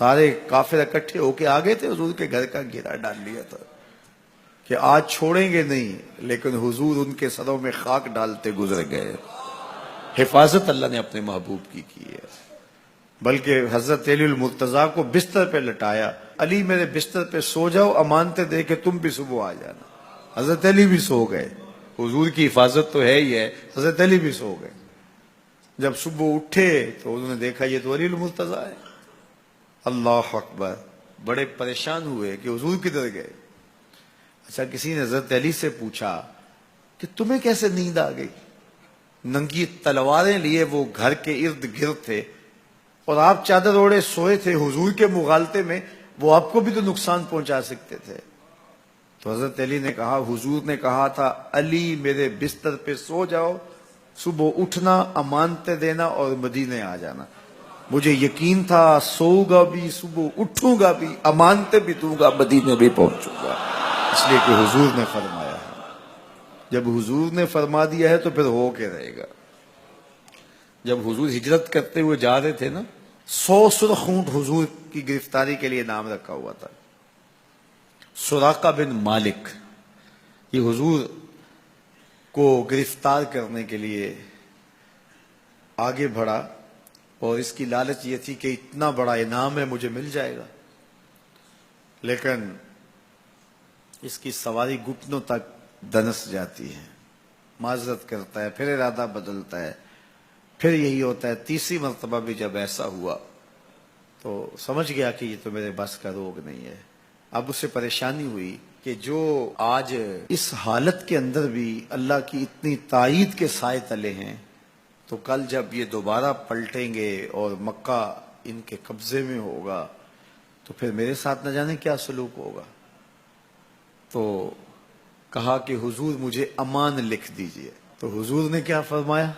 سارے کافر اکٹھے ہو کے آگے تھے، حضور کے گھر کا گھیرا ڈال لیا تھا کہ آج چھوڑیں گے نہیں، لیکن حضور ان کے سروں میں خاک ڈالتے گزر گئے۔ حفاظت اللہ نے اپنے محبوب کی ہے۔ بلکہ حضرت علی المرتضیٰ کو بستر پہ لٹایا، علی میرے بستر پہ سو جاؤ، امانتیں دے کے تم بھی صبح آ جانا۔ حضرت علی بھی سو گئے، حضور کی حفاظت تو ہے ہی ہے، حضرت علی بھی سو گئے۔ جب صبح اٹھے تو انہوں نے دیکھا یہ تو علی المرتضیٰ ہے۔ اللہ اکبر، بڑے پریشان ہوئے کہ حضور کدھر گئے۔ اچھا، کسی نے حضرت علی سے پوچھا کہ تمہیں کیسے نیند آ گئی؟ ننگی تلواریں لیے وہ گھر کے ارد گرد تھے اور آپ چادر اوڑے سوئے تھے حضور کے مغالطے میں، وہ آپ کو بھی تو نقصان پہنچا سکتے تھے۔ تو حضرت علی نے کہا، حضور نے کہا تھا علی میرے بستر پہ سو جاؤ، صبح اٹھنا، امانتیں دینا اور مدینے آ جانا۔ مجھے یقین تھا سوؤں گا بھی، صبح اٹھوں گا بھی، امانتیں بھی دوں گا، مدینے بھی پہنچوں گا، اس لیے کہ حضور نے فرمایا ہے۔ جب حضور نے فرما دیا ہے تو پھر ہو کے رہے گا۔ جب حضور ہجرت کرتے ہوئے جا رہے تھے نا، 100 سرخ اونٹ حضور کی گرفتاری کے لیے نام رکھا ہوا تھا۔ سراقہ بن مالک یہ حضور کو گرفتار کرنے کے لیے آگے بڑھا اور اس کی لالچ یہ تھی کہ اتنا بڑا انعام ہے، مجھے مل جائے گا، لیکن اس کی سواری گھٹنوں تک دنس جاتی ہے، معذرت کرتا ہے، پھر ارادہ بدلتا ہے، پھر یہی ہوتا ہے۔ تیسری مرتبہ بھی جب ایسا ہوا تو سمجھ گیا کہ یہ تو میرے بس کا روگ نہیں ہے۔ اب اسے پریشانی ہوئی کہ جو آج اس حالت کے اندر بھی اللہ کی اتنی تائید کے سائے تلے ہیں، تو کل جب یہ دوبارہ پلٹیں گے اور مکہ ان کے قبضے میں ہوگا تو پھر میرے ساتھ نہ جانے کیا سلوک ہوگا۔ تو کہا کہ حضور مجھے امان لکھ دیجئے۔ تو حضور نے کیا فرمایا،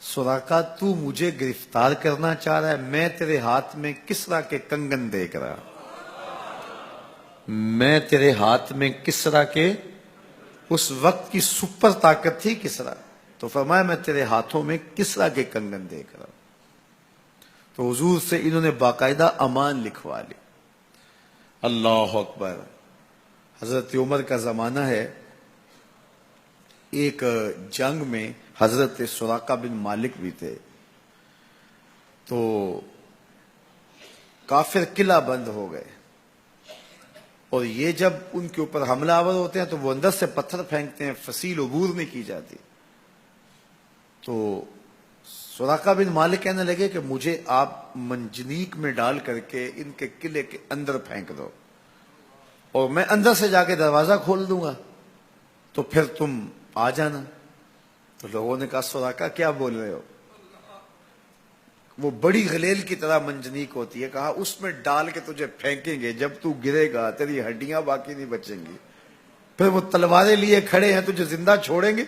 سراقہ تو مجھے گرفتار کرنا چاہ رہا ہے، میں تیرے ہاتھ میں کسرا کے کنگن دیکھ رہا، میں تیرے ہاتھ میں کسرا کے، اس وقت کی سپر طاقت تھی کسرا، تو فرمایا میں تیرے ہاتھوں میں کسرا کے کنگن دیکھ رہا۔ تو حضور سے انہوں نے باقاعدہ امان لکھوا لی۔ اللہ اکبر۔ حضرت عمر کا زمانہ ہے، ایک جنگ میں حضرت سراقہ بن مالک بھی تھے، تو کافر قلعہ بند ہو گئے، اور یہ جب ان کے اوپر حملہ آور ہوتے ہیں تو وہ اندر سے پتھر پھینکتے ہیں، فصیل عبور نہیں کی جاتی۔ تو سراقہ بن مالک کہنے لگے کہ مجھے آپ منجنیق میں ڈال کر کے ان کے قلعے کے اندر پھینک دو اور میں اندر سے جا کے دروازہ کھول دوں گا، تو پھر تم آ جانا۔ تو لوگوں نے کہا سراقہ کیا بول رہے ہو؟ وہ بڑی غلیل کی طرح منجنیق ہوتی ہے، کہا اس میں ڈال کے تجھے پھینکیں گے، جب تو گرے گا تیری ہڈیاں باقی نہیں بچیں گی، پھر وہ تلواریں لیے کھڑے ہیں تجھے زندہ چھوڑیں گے۔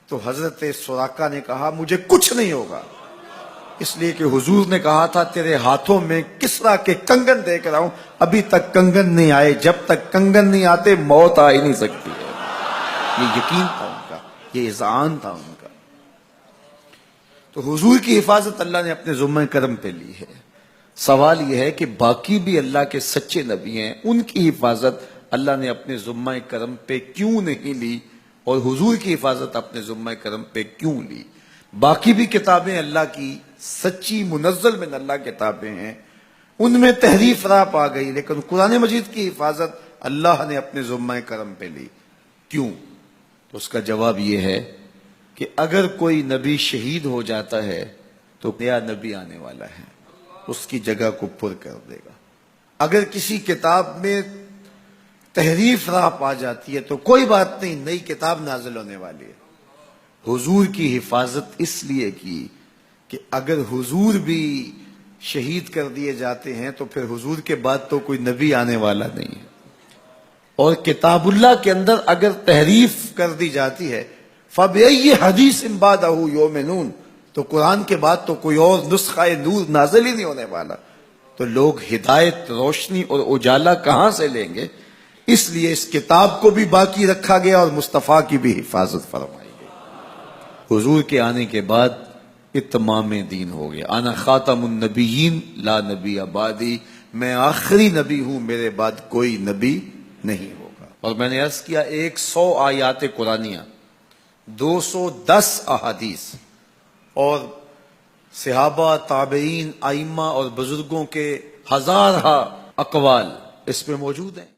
تو حضرت سراقہ نے کہا مجھے کچھ نہیں ہوگا، اس لیے کہ حضور نے کہا تھا تیرے ہاتھوں میں کسرا کے کنگن دیکھ رہا ہوں، ابھی تک کنگن نہیں آئے، جب تک کنگن نہیں آتے موت آ ہی نہیں سکتی ہے۔ یہ یقین تھا ان کا، یہ اذعان تھا ان کا۔ تو حضور کی حفاظت اللہ نے اپنے ذمہ کرم پہ لی ہے۔ سوال یہ ہے کہ باقی بھی اللہ کے سچے نبی ہیں، ان کی حفاظت اللہ نے اپنے ذمہ کرم پہ کیوں نہیں لی، اور حضور کی حفاظت اپنے ذمہ کرم پہ کیوں لی؟ باقی بھی کتابیں اللہ کی سچی منزل من اللہ کتابیں ہیں، ان میں تحریف راپ آ گئی، لیکن قرآن مجید کی حفاظت اللہ نے اپنے ذمہ کرم پہ لی۔ کیوں؟ تو اس کا جواب یہ ہے کہ اگر کوئی نبی شہید ہو جاتا ہے تو نیا نبی آنے والا ہے، اس کی جگہ کو پر کر دے گا۔ اگر کسی کتاب میں تحریف راپ آ جاتی ہے تو کوئی بات نہیں، نئی کتاب نازل ہونے والی ہے۔ حضور کی حفاظت اس لیے کی کہ اگر حضور بھی شہید کر دیے جاتے ہیں تو پھر حضور کے بعد تو کوئی نبی آنے والا نہیں ہے، اور کتاب اللہ کے اندر اگر تحریف کر دی جاتی ہے فَبِأَيِّ حَدِيثٍ بَعْدَهُ يُؤْمِنُونَ، تو قرآن کے بعد تو کوئی اور نسخہ نور نازل ہی نہیں ہونے والا، تو لوگ ہدایت، روشنی اور اجالا کہاں سے لیں گے؟ اس لیے اس کتاب کو بھی باقی رکھا گیا اور مصطفیٰ کی بھی حفاظت فرمائی گئی۔ حضور کے آنے کے بعد اتمام دین ہو گیا. انا خاتم النبیین لا نبی آبادی، میں آخری نبی ہوں، میرے بعد کوئی نبی نہیں ہوگا. اور میں نے عرض کیا 100 آیات قرآنیہ، 210 احادیث اور صحابہ، تابعین، ائمہ اور بزرگوں کے ہزارہ اقوال اس میں موجود ہیں.